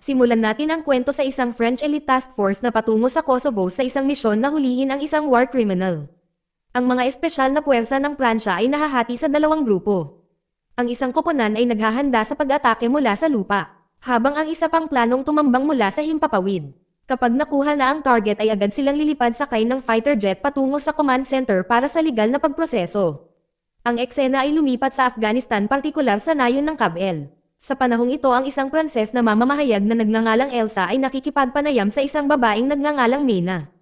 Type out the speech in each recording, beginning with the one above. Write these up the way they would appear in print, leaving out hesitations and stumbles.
Simulan natin ang kwento sa isang French elite task force na patungo sa Kosovo sa isang misyon na hulihin ang isang war criminal. Ang mga espesyal na puwersa ng Pransya ay nahahati sa dalawang grupo. Ang isang koponan ay naghahanda sa pag-atake mula sa lupa, habang ang isa pang planong tumambang mula sa himpapawid. Kapag nakuha na ang target ay agad silang lilipad sakay ng fighter jet patungo sa command center para sa legal na pagproseso. Ang eksena ay lumipat sa Afghanistan, partikular sa nayon ng Kabel. Sa panahong ito, ang isang Pranses na mamamahayag na nagngangalang Elsa ay nakikipagpanayam sa isang babaeng nagngangalang Mena.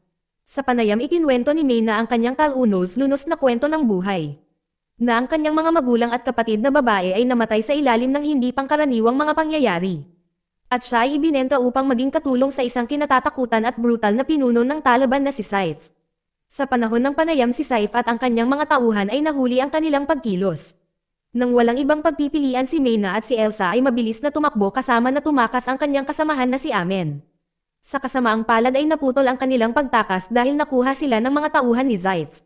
Sa panayam, ikinwento ni Mena ang kanyang kalunos-lunos na kwento ng buhay. Na ang kanyang mga magulang at kapatid na babae ay namatay sa ilalim ng hindi pangkaraniwang mga pangyayari. At siya ay ibinenta upang maging katulong sa isang kinatatakutan at brutal na pinuno ng Taliban na si Saif. Sa panahon ng panayam, si Saif at ang kanyang mga tauhan ay nahuli ang kanilang pagkilos. Nang walang ibang pagpipilian, si Mena at si Elsa ay mabilis na tumakbo kasama na tumakas ang kanyang kasamahan na si Amen. Sa kasamaang palad ay naputol ang kanilang pagtakas dahil nakuha sila ng mga tauhan ni Saif.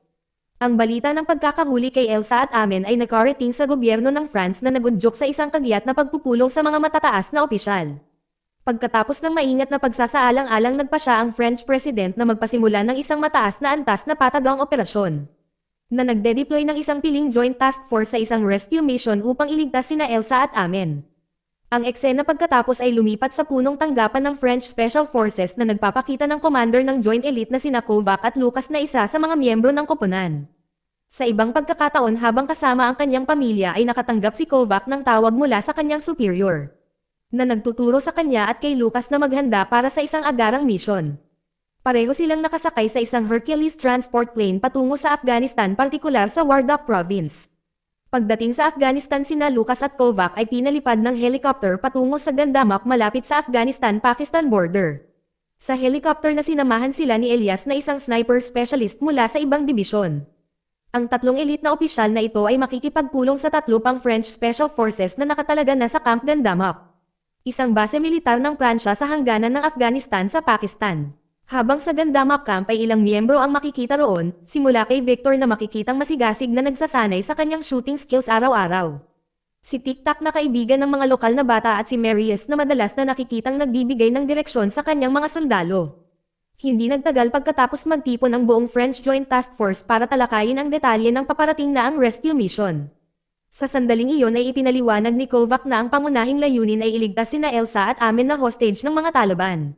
Ang balita ng pagkakahuli kay Elsa at Amen ay nakarating sa gobyerno ng France na nagudyok sa isang kagyat na pagpupulong sa mga matataas na opisyal. Pagkatapos ng maingat na pagsasaalang-alang, nagpa siya ang French President na magpasimula ng isang mataas na antas na patagang operasyon. Na nagde-deploy ng isang piling joint task force sa isang rescue mission upang iligtas sina Elsa at Amen. Ang eksena pagkatapos ay lumipat sa punong tanggapan ng French Special Forces na nagpapakita ng commander ng joint elite na sina Kovac at Lucas na isa sa mga miyembro ng koponan. Sa ibang pagkakataon, habang kasama ang kanyang pamilya, ay nakatanggap si Kovac ng tawag mula sa kanyang superior, na nagtuturo sa kanya at kay Lucas na maghanda para sa isang agarang mission. Pareho silang nakasakay sa isang Hercules transport plane patungo sa Afghanistan, partikular sa Wardak Province. Pagdating sa Afghanistan, sina Lucas at Kovac ay pinalipad ng helicopter patungo sa Gandamak, malapit sa Afghanistan-Pakistan border. Sa helicopter na sinamahan sila ni Elias na isang sniper specialist mula sa ibang dibisyon. Ang tatlong elite na opisyal na ito ay makikipagpulong sa tatlo pang French Special Forces na nakatalaga na sa Camp Gandamak, isang base militar ng Pransya sa hangganan ng Afghanistan sa Pakistan. Habang sa Gandamak Camp ay ilang miyembro ang makikita roon, simula kay Victor na makikitang masigasig na nagsasanay sa kanyang shooting skills araw-araw. Si Tic-Tac na kaibigan ng mga lokal na bata at si Marius na madalas na nakikitang nagbibigay ng direksyon sa kanyang mga sundalo. Hindi nagtagal pagkatapos magtipon ang buong French Joint Task Force para talakayin ang detalye ng paparating na ang rescue mission. Sa sandaling iyon ay ipinaliwanag ni Kovac na ang pangunahing layunin ay iligtas sina Elsa at Amen na hostage ng mga Taliban.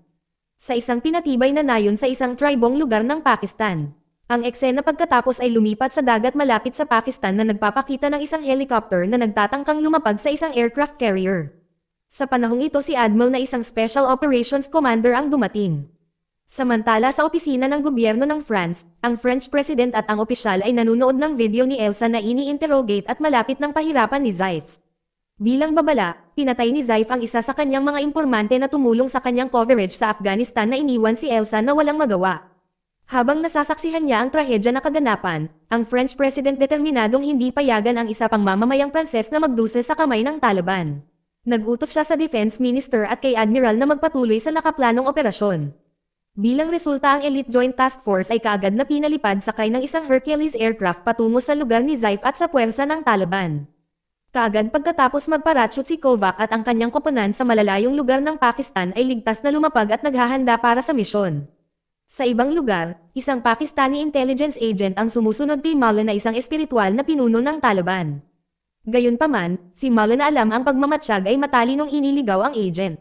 Sa isang pinatibay na nayon sa isang tribong lugar ng Pakistan. Ang eksena pagkatapos ay lumipat sa dagat malapit sa Pakistan na nagpapakita ng isang helicopter na nagtatangkang lumapag sa isang aircraft carrier. Sa panahong ito, si Admiral na isang Special Operations Commander ang dumating. Samantala sa opisina ng gobyerno ng France, ang French President at ang opisyal ay nanunood ng video ni Elsa na ini-interrogate at malapit ng pahirapan ni Saif. Bilang babala, pinatay ni Saif ang isa sa kanyang mga impormante na tumulong sa kanyang coverage sa Afghanistan na iniwan si Elsa na walang magawa. Habang nasasaksihan niya ang trahedya na kaganapan, ang French President determinadong hindi payagan ang isa pang mamamayang Pranses na magdusel sa kamay ng Taliban. Nag-utos siya sa Defense Minister at kay Admiral na magpatuloy sa nakaplanong operasyon. Bilang resulta, ang Elite Joint Task Force ay kaagad na pinalipad sakay ng isang Hercules aircraft patungo sa lugar ni Saif at sa puwersa ng Taliban. Kaagad pagkatapos magparachute si Kovac at ang kanyang koponan sa malalayong lugar ng Pakistan ay ligtas na lumapag at naghahanda para sa misyon. Sa ibang lugar, isang Pakistani intelligence agent ang sumusunod kay Mullah na isang espiritual na pinuno ng Taliban. Gayunpaman, si Mullah na alam ang pagmamatsyag ay matalinong iniligaw ang agent.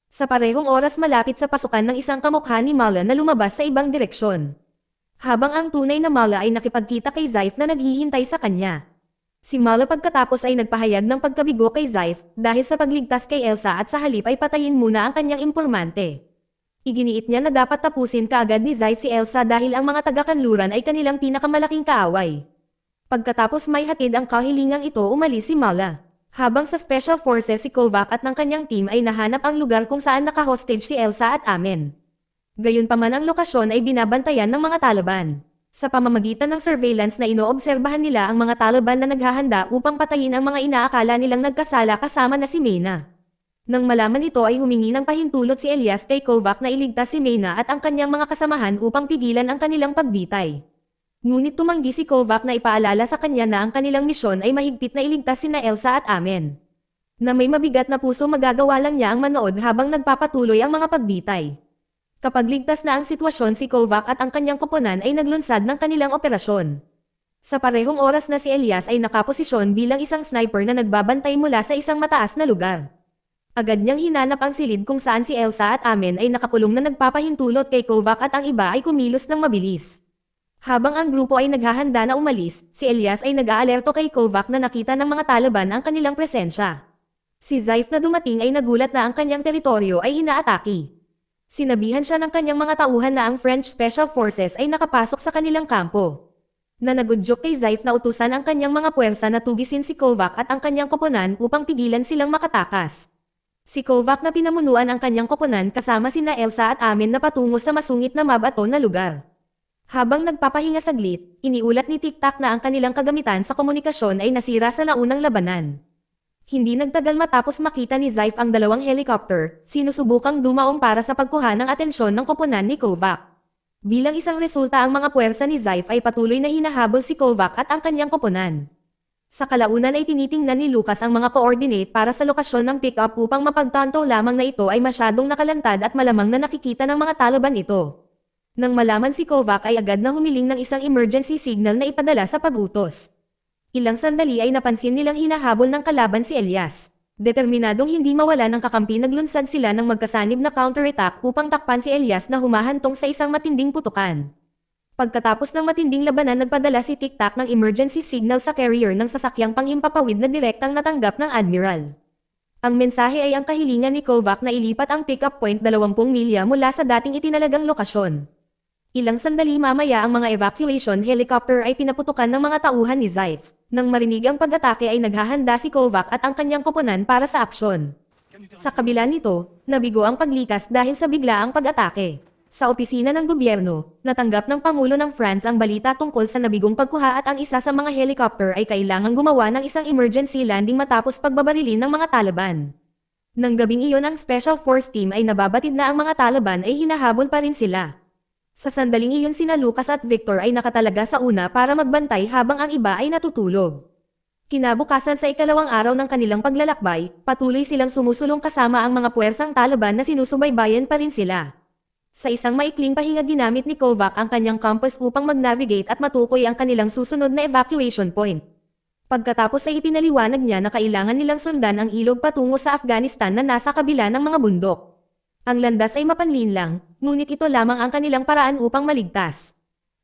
Sa parehong oras, malapit sa pasukan ng isang kamukha ni Mullah na lumabas sa ibang direksyon. Habang ang tunay na Mullah ay nakipagkita kay Saif na naghihintay sa kanya. Si Mullah pagkatapos ay nagpahayag ng pagkabigo kay Saif dahil sa pagligtas kay Elsa at sa halip ay patayin muna ang kanyang impormante. Iginiit niya na dapat tapusin kaagad ni Saif si Elsa dahil ang mga taga-kanluran ay kanilang pinakamalaking kaaway. Pagkatapos may hatid ang kahilingang ito, umalis si Mullah. Habang sa Special Forces, si Kovac at ng kanyang team ay nahanap ang lugar kung saan nakahostage si Elsa at Amen. Gayunpaman, ang lokasyon ay binabantayan ng mga Taliban. Sa pamamagitan ng surveillance na inoobserbahan nila ang mga Taliban na naghahanda upang patayin ang mga inaakala nilang nagkasala kasama na si Mena. Nang malaman ito ay humingi ng pahintulot si Elias kay Kovac na iligtas si Mena at ang kanyang mga kasamahan upang pigilan ang kanilang pagbitay. Ngunit tumanggi si Kovac na ipaalala sa kanya na ang kanilang misyon ay mahigpit na iligtas sina Elsa at Amen. Na may mabigat na puso magagawa lang niya ang manood habang nagpapatuloy ang mga pagbitay. Kapag ligtas na ang sitwasyon si Kovac at ang kanyang koponan ay naglunsad ng kanilang operasyon. Sa parehong oras na si Elias ay nakaposisyon bilang isang sniper na nagbabantay mula sa isang mataas na lugar. Agad niyang hinanap ang silid kung saan si Elsa at Amen ay nakakulong na nagpapahintulot kay Kovac at ang iba ay kumilos ng mabilis. Habang ang grupo ay naghahanda na umalis, si Elias ay nag-aalerto kay Kovac na nakita ng mga Taliban ang kanilang presensya. Si Zaif na dumating ay nagulat na ang kanyang teritoryo ay inaatake. Sinabihan siya ng kanyang mga tauhan na ang French Special Forces ay nakapasok sa kanilang kampo. Na nagudyok kay Zaif na utusan ang kanyang mga puwersa na tugisin si Kovac at ang kanyang koponan upang pigilan silang makatakas. Si Kovac na pinamunuan ang kanyang koponan kasama sina Elsa at Amen na patungo sa masungit na mabato na lugar. Habang nagpapahinga saglit, iniulat ni Tic-Tac na ang kanilang kagamitan sa komunikasyon ay nasira sa naunang labanan. Hindi nagtagal matapos makita ni Zaif ang dalawang helicopter, sinusubukang dumaong para sa pagkuha ng atensyon ng koponan ni Kovac. Bilang isang resulta ang mga puwersa ni Zaif ay patuloy na hinahabol si Kovac at ang kanyang koponan. Sa kalaunan ay tinitingnan ni Lucas ang mga coordinate para sa lokasyon ng pick-up upang mapagtanto lamang na ito ay masyadong nakalantad at malamang na nakikita ng mga Taliban ito. Nang malaman si Kovac ay agad na humiling ng isang emergency signal na ipadala sa pag-utos. Ilang sandali ay napansin nilang hinahabol ng kalaban si Elias. Determinadong hindi mawala ng kakampi naglunsad sila ng magkasanib na counterattack upang takpan si Elias na humahantong sa isang matinding putukan. Pagkatapos ng matinding labanan nagpadala si Tic-Tac ng emergency signal sa carrier ng sasakyang panghimpapawid na direktang natanggap ng Admiral. Ang mensahe ay ang kahilingan ni Kovac na ilipat ang pick-up point 20 milya mula sa dating itinalagang lokasyon. Ilang sandali mamaya ang mga evacuation helicopter ay pinaputukan ng mga tauhan ni Zaif. Nang marinig ang pag-atake ay naghahanda si Kovac at ang kanyang koponan para sa aksyon. Sa kabila nito, nabigo ang paglikas dahil sa biglaang pag-atake. Sa opisina ng gobyerno, natanggap ng Pangulo ng France ang balita tungkol sa nabigong pagkuha at ang isa sa mga helicopter ay kailangang gumawa ng isang emergency landing matapos pagbabarilin ng mga Taliban. Nang gabing iyon ang Special Force Team ay nababatid na ang mga Taliban ay hinahabol pa rin sila. Sa sandaling iyon sina Lucas at Victor ay nakatalaga sa una para magbantay habang ang iba ay natutulog. Kinabukasan sa ikalawang araw ng kanilang paglalakbay, patuloy silang sumusulong kasama ang mga puwersang Taliban na sinusubaybayan pa rin sila. Sa isang maikling pahinga ginamit ni Kovac ang kanyang compass upang mag-navigate at matukoy ang kanilang susunod na evacuation point. Pagkatapos ay ipinaliwanag niya na kailangan nilang sundan ang ilog patungo sa Afghanistan na nasa kabila ng mga bundok. Ang landas ay mapanlin lang, ngunit ito lamang ang kanilang paraan upang maligtas.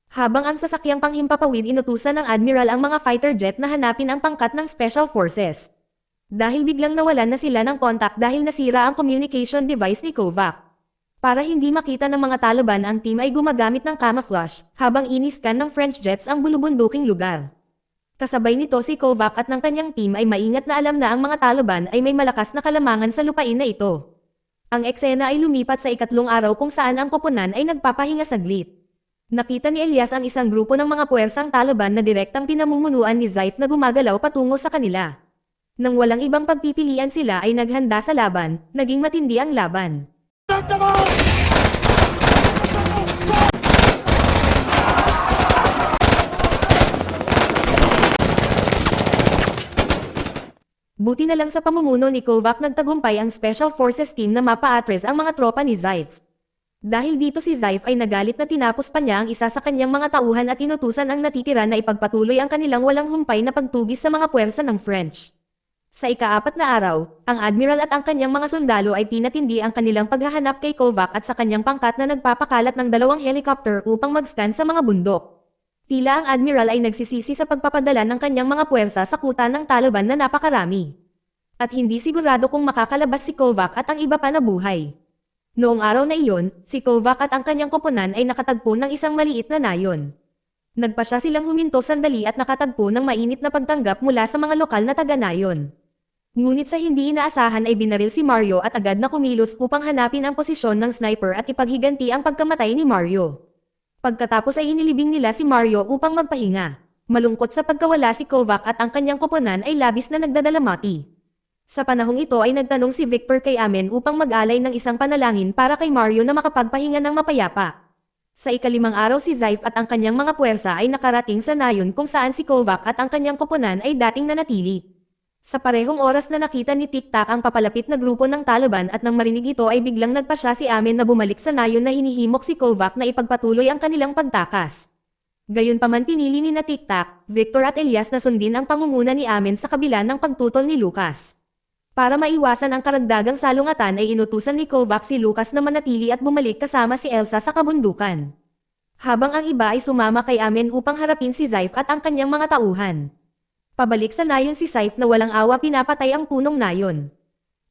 Habang ang sasakyang panghimpapawid inutusan ng Admiral ang mga fighter jet na hanapin ang pangkat ng Special Forces. Dahil biglang nawalan na sila ng kontak dahil nasira ang communication device ni Kovac. Para hindi makita ng mga Taliban ang team ay gumagamit ng camouflage, habang iniskan ng French jets ang bulubunduking lugar. Kasabay nito si Kovac at ng kanyang team ay maingat na alam na ang mga Taliban ay may malakas na kalamangan sa lupain na ito. Ang eksena ay lumipat sa ikatlong araw kung saan ang koponan ay nagpapahinga saglit. Nakita ni Elias ang isang grupo ng mga puwersang Taliban na direktang pinamumunuan ni Zaif na gumagalaw patungo sa kanila. Nang walang ibang pagpipilian sila ay naghanda sa laban, naging matindi ang laban. Buti na lang sa pamumuno ni Kovac nagtagumpay ang Special Forces Team na mapa-atres ang mga tropa ni Zaif. Dahil dito si Zaif ay nagalit na tinapos pa niya ang isa sa kanyang mga tauhan at inutusan ang natitira na ipagpatuloy ang kanilang walang humpay na pagtugis sa mga puwersa ng French. Sa ika-4 na araw, ang Admiral at ang kanyang mga sundalo ay pinatindi ang kanilang paghahanap kay Kovac at sa kanyang pangkat na nagpapakalat ng 2 helicopter upang mag-scan sa mga bundok. Tila ang Admiral ay nagsisisi sa pagpapadala ng kanyang mga puwersa sa kuta ng Taliban na napakarami. At hindi sigurado kung makakalabas si Kovac at ang iba pa na buhay. Noong araw na iyon, si Kovac at ang kanyang koponan ay nakatagpo ng isang maliit na nayon. Nagpasya silang huminto sandali at nakatagpo ng mainit na pagtanggap mula sa mga lokal na taga-nayon. Ngunit sa hindi inaasahan ay binaril si Mario at agad na kumilos upang hanapin ang posisyon ng sniper at ipaghiganti ang pagkamatay ni Mario. Pagkatapos ay inilibing nila si Mario upang magpahinga. Malungkot sa pagkawala si Kovac at ang kanyang koponan ay labis na nagdadalamati. Sa panahong ito ay nagtanong si Victor kay Amen upang mag-alay ng isang panalangin para kay Mario na makapagpahinga ng mapayapa. Sa ika-5 araw si Zaif at ang kanyang mga puwersa ay nakarating sa nayon kung saan si Kovac at ang kanyang koponan ay dating nanatili. Sa parehong oras na nakita ni Tic-Tac ang papalapit na grupo ng Taliban at nang marinig ito ay biglang nagpasya si Amin na bumalik sa nayon na hinihimok si Kovac na ipagpatuloy ang kanilang pagtakas. Gayunpaman pinili ni na Tic-Tac, Victor at Elias na sundin ang pangunguna ni Amin sa kabila ng pagtutol ni Lucas. Para maiwasan ang karagdagang salungatan ay inutusan ni Kovac si Lucas na manatili at bumalik kasama si Elsa sa kabundukan. Habang ang iba ay sumama kay Amin upang harapin si Zaif at ang kanyang mga tauhan. Pabalik sa nayon si Zaif na walang awa pinapatay ang punong nayon.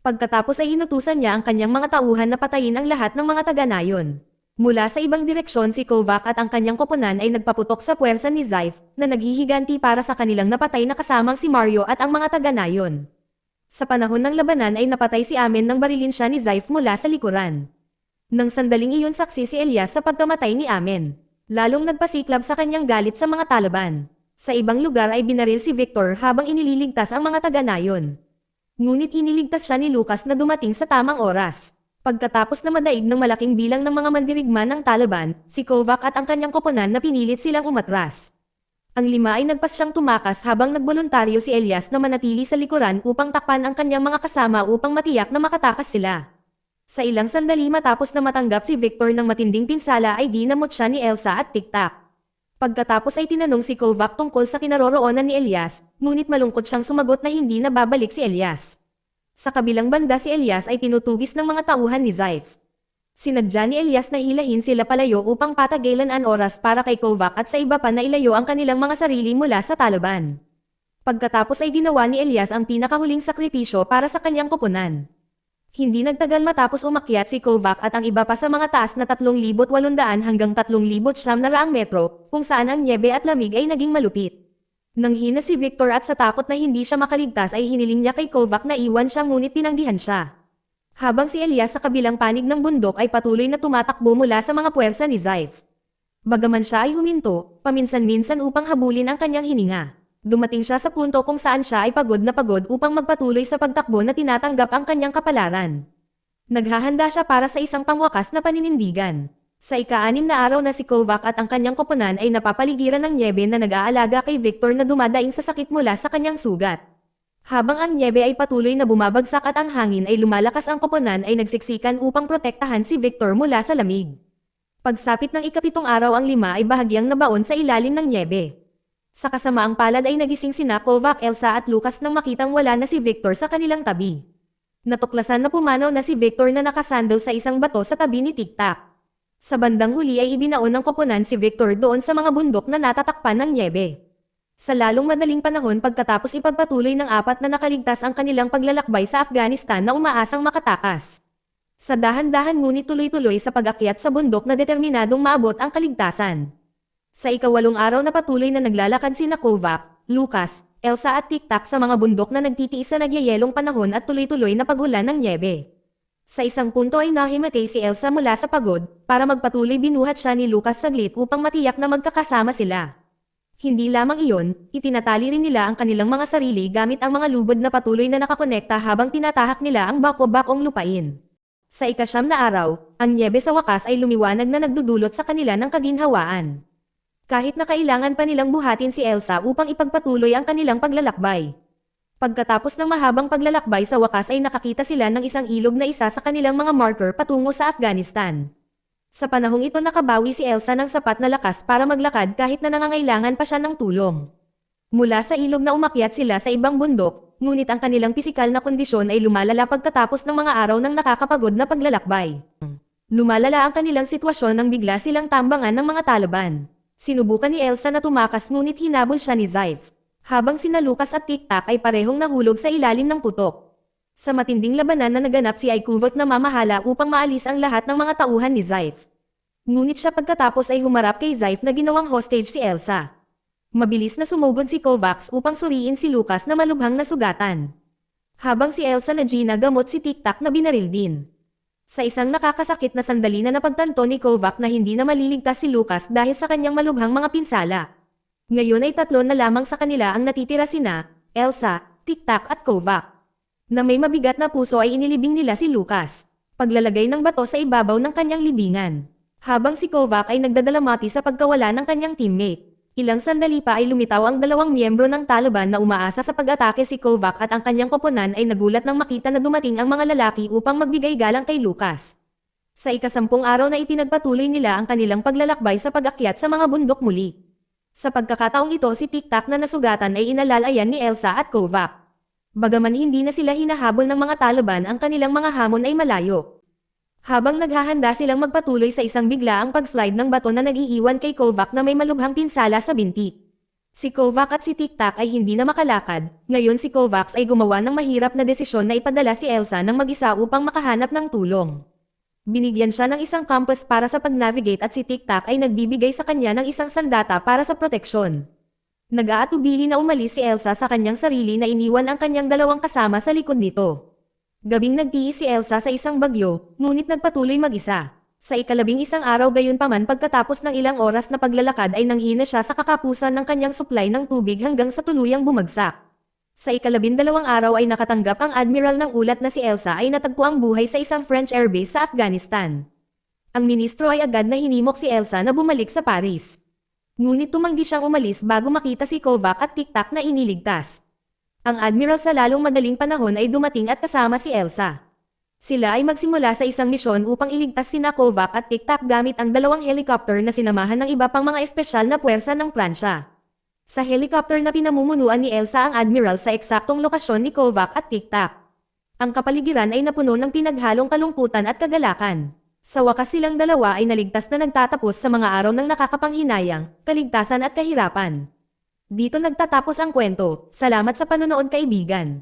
Pagkatapos ay inutusan niya ang kanyang mga tauhan na patayin ang lahat ng mga taga-nayon. Mula sa ibang direksyon si Kovac at ang kanyang koponan ay nagpaputok sa puwersa ni Zaif na naghihiganti para sa kanilang napatay na kasamang si Mario at ang mga taga-nayon. Sa panahon ng labanan ay napatay si Amin nang barilin siya ni Zaif mula sa likuran. Nang sandaling iyon saksi si Elias sa pagkamatay ni Amin. Lalong nagpasiklab sa kanyang galit sa mga Taliban. Sa ibang lugar ay binaril si Victor habang inililigtas ang mga taga-nayon. Ngunit iniligtas siya ni Lucas na dumating sa tamang oras. Pagkatapos na madaig ng malaking bilang ng mga mandirigma ng Taliban, si Kovac at ang kanyang koponan na pinilit silang umatras. Ang lima ay nagpasyang tumakas habang nagboluntaryo si Elias na manatili sa likuran upang takpan ang kanyang mga kasama upang matiyak na makatakas sila. Sa ilang sandali matapos na matanggap si Victor ng matinding pinsala ay dinamot siya ni Elsa at Tic-Tac. Pagkatapos ay tinanong si Kovac tungkol sa kinaroroonan ni Elias, ngunit malungkot siyang sumagot na hindi na babalik si Elias. Sa kabilang banda si Elias ay tinutugis ng mga tauhan ni Zaif. Sinadya ni Elias na hilahin sila palayo upang patagilan ang oras para kay Kovac at sa iba pa na ilayo ang kanilang mga sarili mula sa Taliban. Pagkatapos ay ginawa ni Elias ang pinakahuling sakripisyo para sa kanyang koponan. Hindi nagtagal matapos umakyat si Kovac at ang iba pa sa mga taas na 3,800 hanggang 3,900 metro, kung saan ang nyebe at lamig ay naging malupit. Nang hina si Victor at sa takot na hindi siya makaligtas ay hiniling niya kay Kovac na iwan siya ngunit tinanggihan siya. Habang si Elias sa kabilang panig ng bundok ay patuloy na tumatakbo mula sa mga puwersa ni Zaif. Bagaman siya ay huminto, paminsan-minsan upang habulin ang kanyang hininga. Dumating siya sa punto kung saan siya ay pagod na pagod upang magpatuloy sa pagtakbo na tinatanggap ang kanyang kapalaran. Naghahanda siya para sa isang pangwakas na paninindigan. Sa ika-6 na araw na si Kovac at ang kanyang koponan ay napapaligiran ng nyebe na nag-aalaga kay Victor na dumadaing sa sakit mula sa kanyang sugat. Habang ang nyebe ay patuloy na bumabagsak at ang hangin ay lumalakas ang koponan ay nagsiksikan upang protektahan si Victor mula sa lamig. Pagsapit ng ika-7 araw ang lima ay bahagyang nabaon sa ilalim ng nyebe. Sa kasamaang palad ay nagising sina Kovac, Elsa at Lucas nang makitang wala na si Victor sa kanilang tabi. Natuklasan na pumanaw na si Victor na nakasandal sa isang bato sa tabi ni Tic-Tac. Sa bandang huli ay ibinaon ng koponan si Victor doon sa mga bundok na natatakpan ng nyebe. Sa lalong madaling panahon pagkatapos ipagpatuloy ng 4 na nakaligtas ang kanilang paglalakbay sa Afghanistan na umaasang makatakas. Sa dahan-dahan ngunit tuloy-tuloy sa pag-akyat sa bundok na determinadong maabot ang kaligtasan. Sa ika-8 araw na patuloy na naglalakad sina Kovac, Lucas, Elsa at Tic-Tac sa mga bundok na nagtitiis sa nagyayelong panahon at tuloy-tuloy na pagulan ng nyebe. Sa isang punto ay nahimatay si Elsa mula sa pagod, para magpatuloy binuhat siya ni Lucas saglit upang matiyak na magkakasama sila. Hindi lamang iyon, itinatali rin nila ang kanilang mga sarili gamit ang mga lubod na patuloy na nakakonekta habang tinatahak nila ang bako-bakong lupain. Sa ika-9 na araw, ang nyebe sa wakas ay lumiwanag na nagdudulot sa kanila ng kaginhawaan. Kahit na kailangan pa nilang buhatin si Elsa upang ipagpatuloy ang kanilang paglalakbay. Pagkatapos ng mahabang paglalakbay sa wakas ay nakakita sila ng isang ilog na isa sa kanilang mga marker patungo sa Afghanistan. Sa panahong ito nakabawi si Elsa ng sapat na lakas para maglakad kahit na nangangailangan pa siya ng tulong. Mula sa ilog na umakyat sila sa ibang bundok, ngunit ang kanilang pisikal na kondisyon ay lumalala pagkatapos ng mga araw ng nakakapagod na paglalakbay. Lumalala ang kanilang sitwasyon nang bigla silang tambangan ng mga Taliban. Sinubukan ni Elsa na tumakas ngunit hinabol siya ni Zaif. Habang sina Lucas at Tic-Tac ay parehong nahulog sa ilalim ng putok. Sa matinding labanan na naganap si Kovac na mamahala upang maalis ang lahat ng mga tauhan ni Zaif. Ngunit siya pagkatapos ay humarap kay Zaif na ginawang hostage si Elsa. Mabilis na sumugod si Kovac upang suriin si Lucas na malubhang nasugatan. Habang si Elsa na ginagamot si Tic-Tac na binaril din. Sa isang nakakasakit na sandali na napagtanto ni Kovac na hindi na maliligtas si Lucas dahil sa kanyang malubhang mga pinsala. Ngayon ay 3 na lamang sa kanila ang natitira sina Elsa, Tic-Tac at Kovac. Na may mabigat na puso ay inilibing nila si Lucas. Paglalagay ng bato sa ibabaw ng kanyang libingan. Habang si Kovac ay nagdadalamati sa pagkawala ng kanyang teammate. Ilang sandali pa ay lumitaw ang dalawang miyembro ng Taliban na umaasa sa pag-atake si Kovac at ang kanyang koponan ay nagulat nang makita na dumating ang mga lalaki upang magbigay galang kay Lucas. Sa ika-10 araw na ipinagpatuloy nila ang kanilang paglalakbay sa pag-akyat sa mga bundok muli. Sa pagkakataong ito si Tic-Tac na nasugatan ay inalalayan ni Elsa at Kovac. Bagaman hindi na sila hinahabol ng mga Taliban, ang kanilang mga hamon ay malayo. Habang naghahanda silang magpatuloy sa isang biglaang pag-slide ng bato na nag-iiwan kay Kovac na may malubhang pinsala sa binti. Si Kovac at si Tic-Tac ay hindi na makalakad, ngayon si Kovac ay gumawa ng mahirap na desisyon na ipadala si Elsa ng mag-isa upang makahanap ng tulong. Binigyan siya ng isang compass para sa pag-navigate at si Tic-Tac ay nagbibigay sa kanya ng isang sandata para sa proteksyon. Nag-aatubili na umalis si Elsa sa kanyang sarili na iniwan ang kanyang dalawang kasama sa likod nito. Gabing nagtiis si Elsa sa isang bagyo, ngunit nagpatuloy mag-isa. Sa ika-11 araw gayunpaman pagkatapos ng ilang oras na paglalakad ay nanghina siya sa kakapusan ng kanyang supply ng tubig hanggang sa tuluyang bumagsak. Sa ika-12 araw ay nakatanggap ang admiral ng ulat na si Elsa ay natagpo ang buhay sa isang French airbase sa Afghanistan. Ang ministro ay agad na hinimok si Elsa na bumalik sa Paris. Ngunit tumanggi siyang umalis bago makita si Kovac at Tic-Tac na iniligtas. Ang admiral sa lalong madaling panahon ay dumating at kasama si Elsa. Sila ay magsimula sa isang misyon upang iligtas sina Kovac at Tic-Tac gamit ang dalawang helicopter na sinamahan ng iba pang mga espesyal na puwersa ng Pransya. Sa helicopter na pinamumunuan ni Elsa ang admiral sa eksaktong lokasyon ni Kovac at Tic-Tac. Ang kapaligiran ay napuno ng pinaghalong kalungkutan at kagalakan. Sa wakas silang dalawa ay naligtas na nagtatapos sa mga araw ng nakakapanghinayang, kaligtasan at kahirapan. Dito nagtatapos ang kwento. Salamat sa panonood kaibigan.